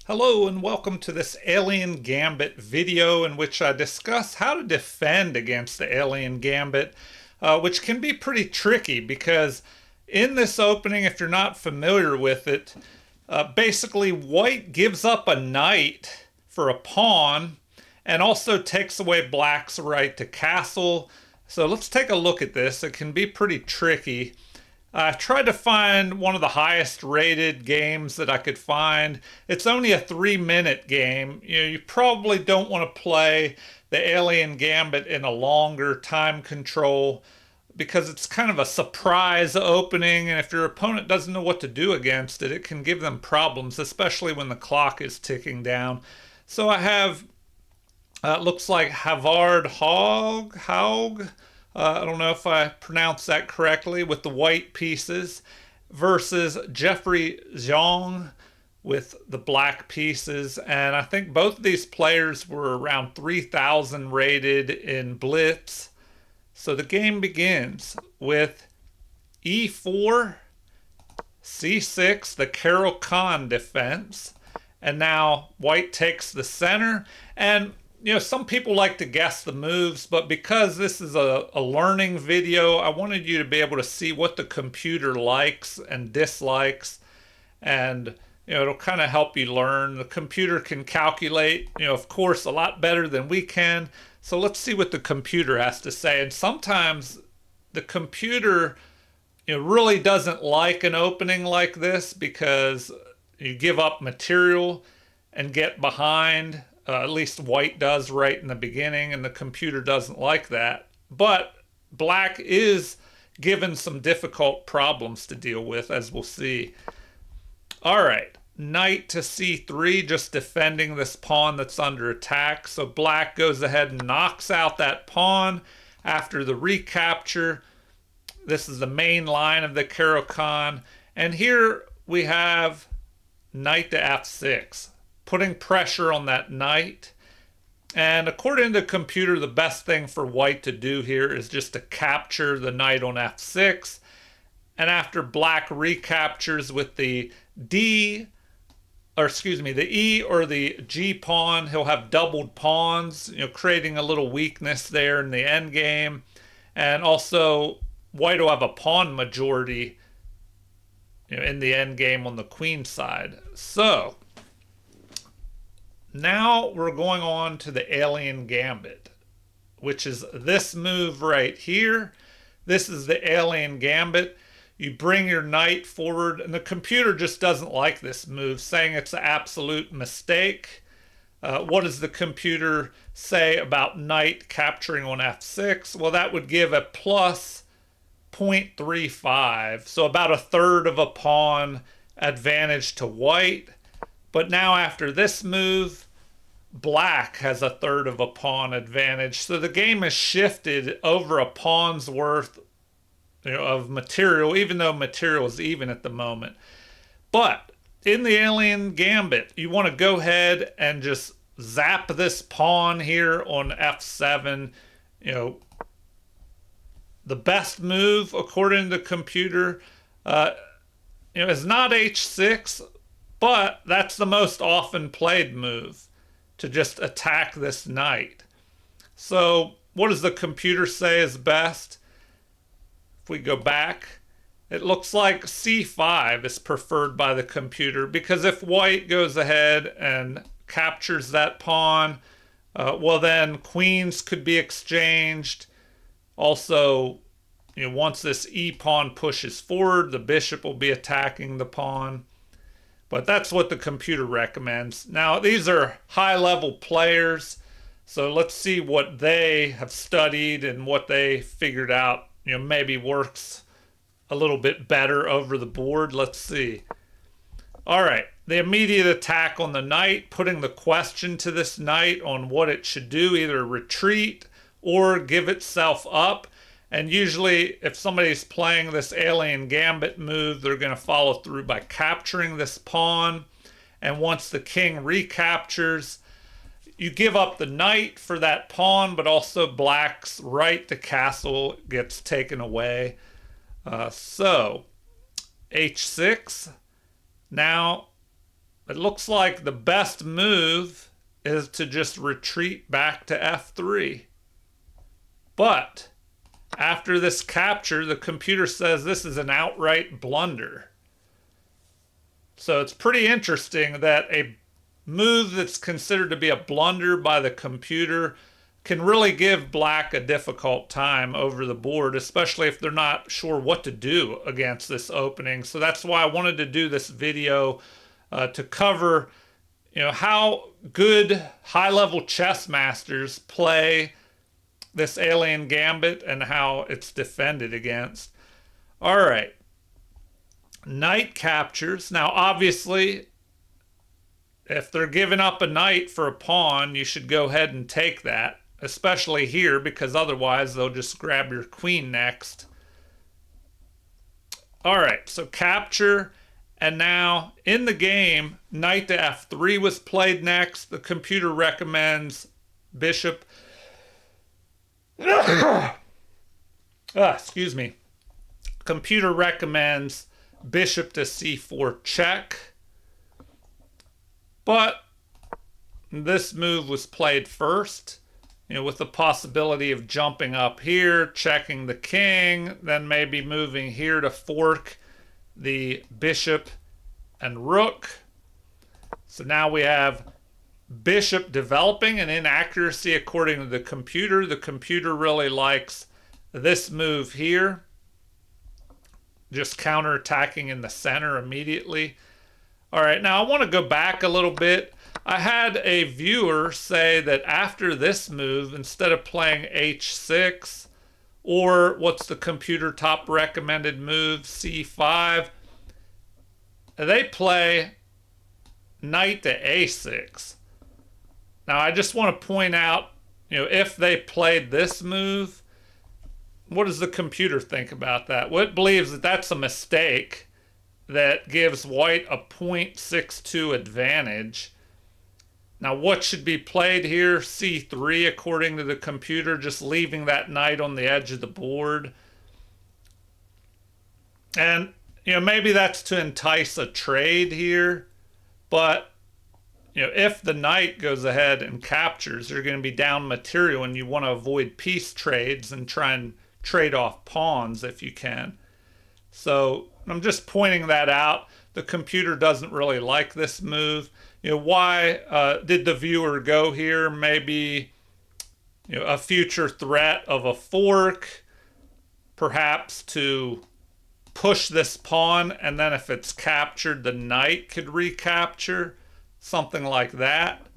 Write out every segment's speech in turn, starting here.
Hello and welcome to this Alien Gambit video in which I discuss how to defend against the Alien Gambit, which can be pretty tricky because in this opening, if you're not familiar with it, basically white gives up a knight for a pawn and also takes away black's right to castle. So let's take a look at this. It can be pretty tricky. I tried to find one of the highest rated games that I could find. It's only a 3-minute game. You probably don't want to play the Alien Gambit in a longer time control because it's kind of a surprise opening, and if your opponent doesn't know what to do against it, it can give them problems, especially when the clock is ticking down. So I have, looks like Haug. I don't know if I pronounced that correctly, with the white pieces, versus Jeffrey Zhang with the black pieces. And I think both of these players were around 3,000 rated in Blitz. So the game begins with e4, c6, the Carol Khan defense. And now white takes the center. And some people like to guess the moves, but because this is a learning video, I wanted you to be able to see what the computer likes and dislikes, and it'll kind of help you learn. The computer can calculate, of course, a lot better than we can. So let's see what the computer has to say. And sometimes the computer, really doesn't like an opening like this because you give up material and get behind. At least white does right in the beginning, and the computer doesn't like that. But black is given some difficult problems to deal with, as we'll see. All right, knight to c3, just defending this pawn that's under attack. So black goes ahead and knocks out that pawn after the recapture. This is the main line of the Caro-Kann. And here we have knight to f6. Putting pressure on that knight. And according to the computer, the best thing for white to do here is just to capture the knight on f6. And after black recaptures with the the E or the G pawn, he'll have doubled pawns, creating a little weakness there in the end game. And also, white will have a pawn majority, in the end game on the queen side. So now we're going on to the Alien Gambit, which is this move right here. This is the Alien Gambit. You bring your knight forward, and the computer just doesn't like this move, saying it's an absolute mistake. What does the computer say about knight capturing on f6? Well, that would give a plus 0.35, so about a third of a pawn advantage to white. But now after this move, black has a third of a pawn advantage. So the game has shifted over a pawn's worth of material, even though material is even at the moment. But in the Alien Gambit, you want to go ahead and just zap this pawn here on f7. The best move, according to the computer, is not h6, but that's the most often played move, to just attack this knight. So what does the computer say is best? If we go back, it looks like c5 is preferred by the computer, because if white goes ahead and captures that pawn, well then queens could be exchanged. Also, once this e pawn pushes forward, the bishop will be attacking the pawn. But that's what the computer recommends. Now, these are high-level players, so let's see what they have studied and what they figured out, maybe works a little bit better over the board. Let's see. All right, the immediate attack on the knight, putting the question to this knight on what it should do, either retreat or give itself up. And usually, if somebody's playing this Alien Gambit move, they're going to follow through by capturing this pawn. And once the king recaptures, you give up the knight for that pawn, but also black's right to castle gets taken away. So h6. Now it looks like the best move is to just retreat back to f3. But after this capture, the computer says this is an outright blunder. So it's pretty interesting that a move that's considered to be a blunder by the computer can really give black a difficult time over the board, especially if they're not sure what to do against this opening. So that's why I wanted to do this video to cover, how good high-level chess masters play this alien gambit and how it's defended against. All right. Knight captures. Now, obviously, if they're giving up a knight for a pawn, you should go ahead and take that, especially here, because otherwise they'll just grab your queen next. All right, so capture, and now in the game, knight to f3 was played next. The computer recommends bishop. Excuse me. Computer recommends bishop to c4 check. But this move was played first, with the possibility of jumping up here, checking the king, then maybe moving here to fork the bishop and rook. So now we have bishop developing an inaccuracy according to the computer. The computer really likes this move here, just counterattacking in the center immediately. All right, now I want to go back a little bit. I had a viewer say that after this move, instead of playing h6, or what's the computer top recommended move, c5, they play knight to a6. Now, I just want to point out, if they played this move, what does the computer think about that? Well, it believes that that's a mistake that gives white a 0.62 advantage. Now, what should be played here? c3, according to the computer, just leaving that knight on the edge of the board. And, maybe that's to entice a trade here, but if the knight goes ahead and captures, you're going to be down material, and you want to avoid piece trades and try and trade off pawns if you can. So I'm just pointing that out. The computer doesn't really like this move. Why did the viewer go here? Maybe a future threat of a fork, perhaps to push this pawn, and then if it's captured, the knight could recapture. Something like that.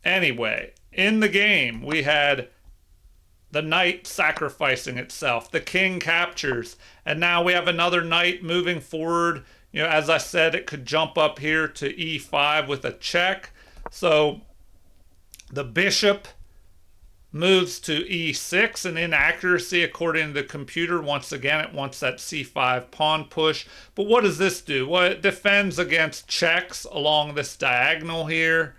Anyway, in the game, we had the knight sacrificing itself. The king captures. And now we have another knight moving forward. As I said, it could jump up here to e5 with a check. So the bishop moves to e6, an inaccuracy according to the computer. Once again, it wants that c5 pawn push. But what does this do? Well, it defends against checks along this diagonal here.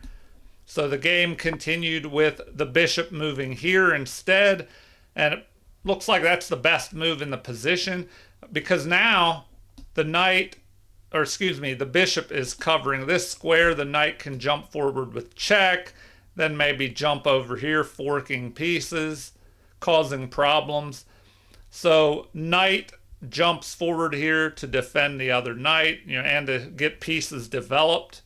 So the game continued with the bishop moving here instead. And it looks like that's the best move in the position, because now the the bishop is covering this square. The knight can jump forward with check, then maybe jump over here, forking pieces, causing problems. So knight jumps forward here to defend the other knight, and to get pieces developed.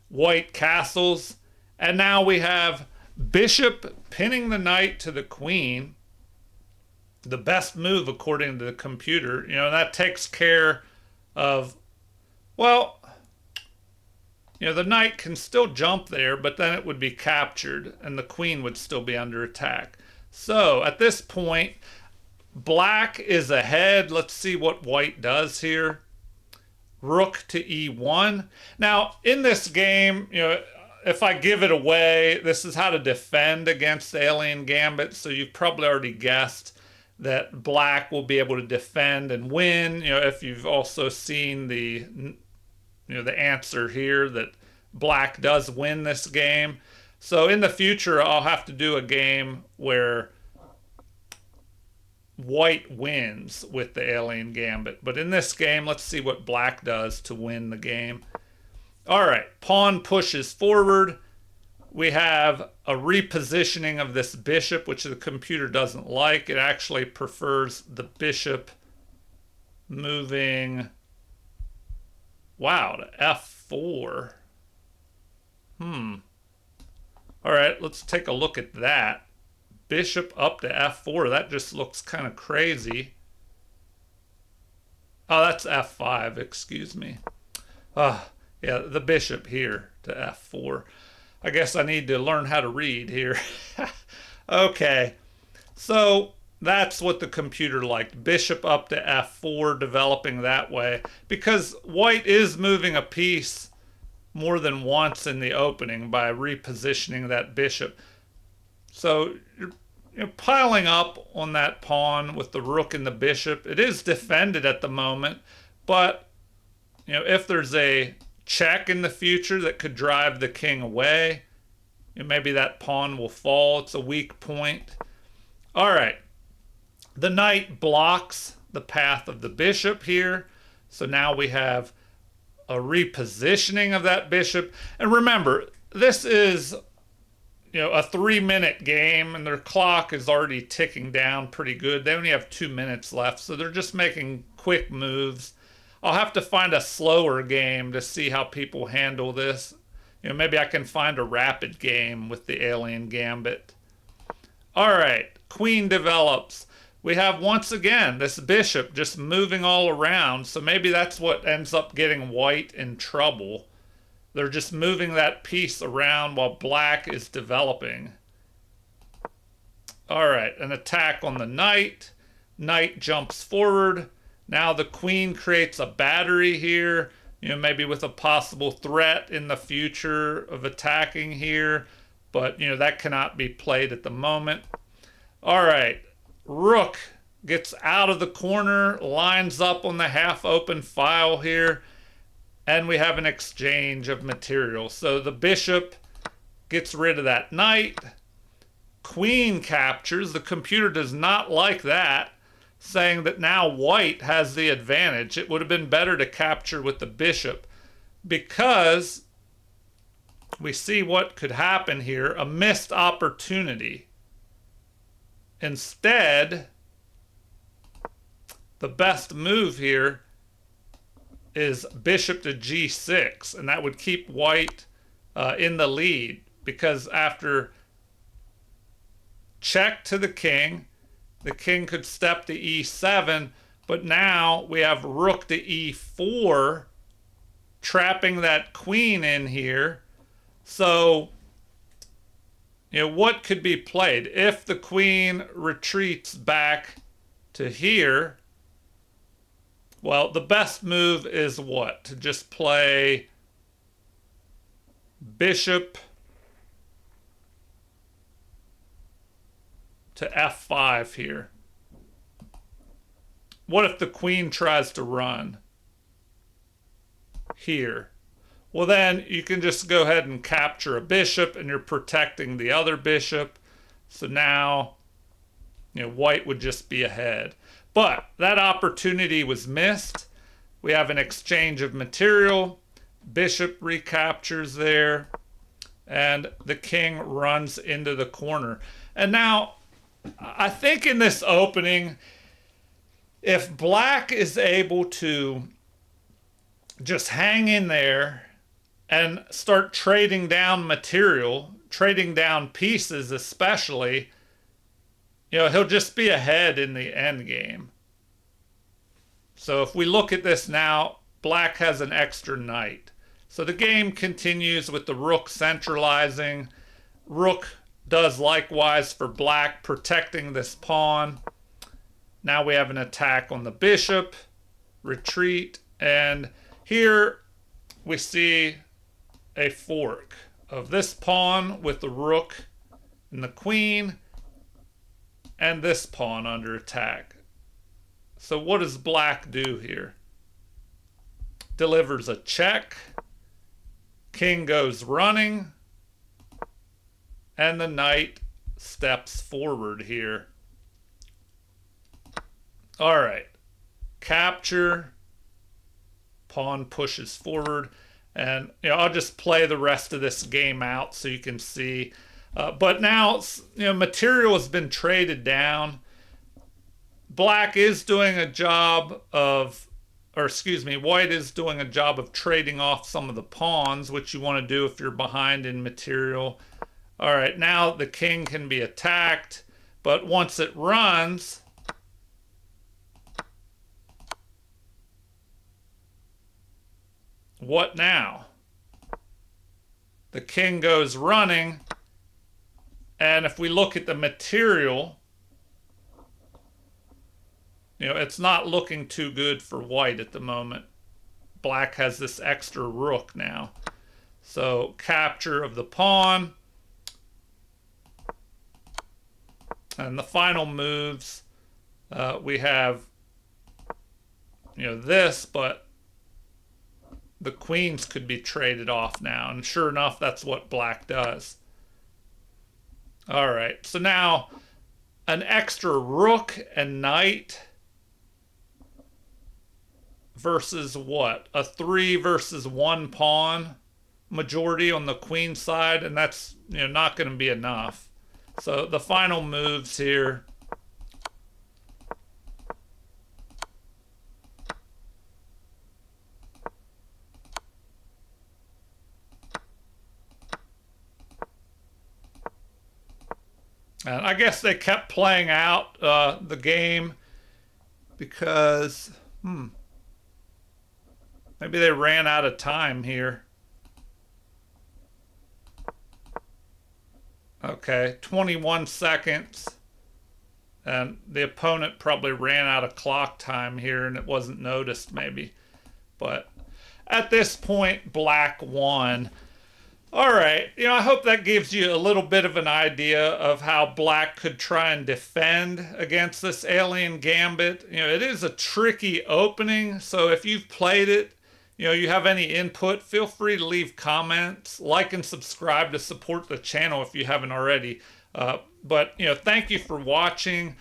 White castles. And now we have bishop pinning the knight to the queen. The best move according to the computer. That takes care of, well, the knight can still jump there, but then it would be captured, and the queen would still be under attack. So, at this point, black is ahead. Let's see what white does here. Rook to e1. Now, in this game, if I give it away, this is how to defend against the alien gambit, so you've probably already guessed that black will be able to defend and win. If you've also seen the answer here, that black does win this game. So in the future, I'll have to do a game where white wins with the alien gambit. But in this game, let's see what black does to win the game. All right, pawn pushes forward. We have a repositioning of this bishop, which the computer doesn't like. It actually prefers the bishop moving, wow, to f4. All right, let's take a look at that. Bishop up to f4. That just looks kind of crazy. Oh, that's f5, excuse me. Yeah, the bishop here to f4. I guess I need to learn how to read here. Okay, so that's what the computer liked. Bishop up to f4, developing that way. Because white is moving a piece more than once in the opening by repositioning that bishop. So you're piling up on that pawn with the rook and the bishop. It is defended at the moment, but if there's a check in the future that could drive the king away, maybe that pawn will fall. It's a weak point. All right. The knight blocks the path of the bishop here. So now we have a repositioning of that bishop. And remember, this is a 3-minute game, and their clock is already ticking down pretty good. They only have 2 minutes left, so they're just making quick moves. I'll have to find a slower game to see how people handle this. Maybe I can find a rapid game with the alien gambit. All right, queen develops. We have once again this bishop just moving all around, so maybe that's what ends up getting white in trouble. They're just moving that piece around while black is developing. All right, an attack on the knight. Knight jumps forward. Now the queen creates a battery here, maybe with a possible threat in the future of attacking here, but that cannot be played at the moment. All right, rook gets out of the corner, lines up on the half-open file here, and we have an exchange of material. So the bishop gets rid of that knight. Queen captures. The computer does not like that, saying that now white has the advantage. It would have been better to capture with the bishop, because we see what could happen here, a missed opportunity. Instead, the best move here is bishop to g6, and that would keep white in the lead, because after check to the king could step to e7, but now we have rook to e4, trapping that queen in here. So, what could be played? If the queen retreats back to here, well, the best move is what? To just play bishop to f5 here. What if the queen tries to run here? Well, then you can just go ahead and capture a bishop, and you're protecting the other bishop. So now, white would just be ahead. But that opportunity was missed. We have an exchange of material. Bishop recaptures there, and the king runs into the corner. And now, I think in this opening, if black is able to just hang in there and start trading down material, trading down pieces especially, he'll just be ahead in the end game. So if we look at this now, black has an extra knight. So the game continues with the rook centralizing. Rook does likewise for black, protecting this pawn. Now we have an attack on the bishop, retreat, and here we see a fork of this pawn with the rook and the queen, and this pawn under attack. So what does black do here? Delivers a check. King goes running, and the knight steps forward here. All right. Capture. Pawn pushes forward. And I'll just play the rest of this game out so you can see. But now, material has been traded down. Black is doing a job of, or excuse me, white is doing a job of trading off some of the pawns, which you want to do if you're behind in material. All right, now the king can be attacked, but once it runs, what now? The king goes running, and if we look at the material, it's not looking too good for white at the moment. Black has this extra rook now. So capture of the pawn. And the final moves, we have, this, but the queens could be traded off now. And sure enough, that's what black does. All right, so now an extra rook and knight versus what? A 3 versus 1 pawn majority on the queen side, and that's not going to be enough. So the final moves here. And I guess they kept playing out the game because, maybe they ran out of time here. Okay, 21 seconds. And the opponent probably ran out of clock time here and it wasn't noticed maybe. But at this point, black won. All right, I hope that gives you a little bit of an idea of how black could try and defend against this alien gambit. It is a tricky opening, so if you've played it, you have any input, feel free to leave comments, like and subscribe to support the channel if you haven't already. But thank you for watching.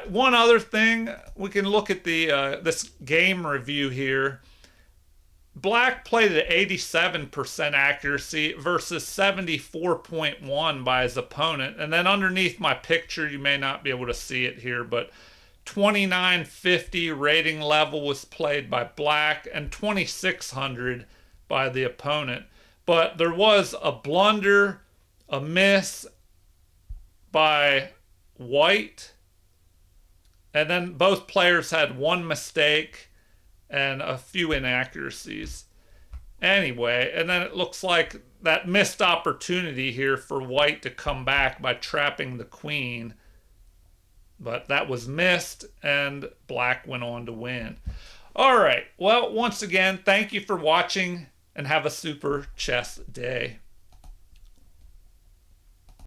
One other thing, we can look at the this game review here. Black played at 87% accuracy versus 74.1 by his opponent. And then underneath my picture, you may not be able to see it here, but 2950 rating level was played by black and 2600 by the opponent. But there was a blunder, a miss by white, and then both players had one mistake and a few inaccuracies. Anyway, and then it looks like that missed opportunity here for white to come back by trapping the queen. But that was missed, and black went on to win. All right. Well, once again, thank you for watching, and have a super chess day.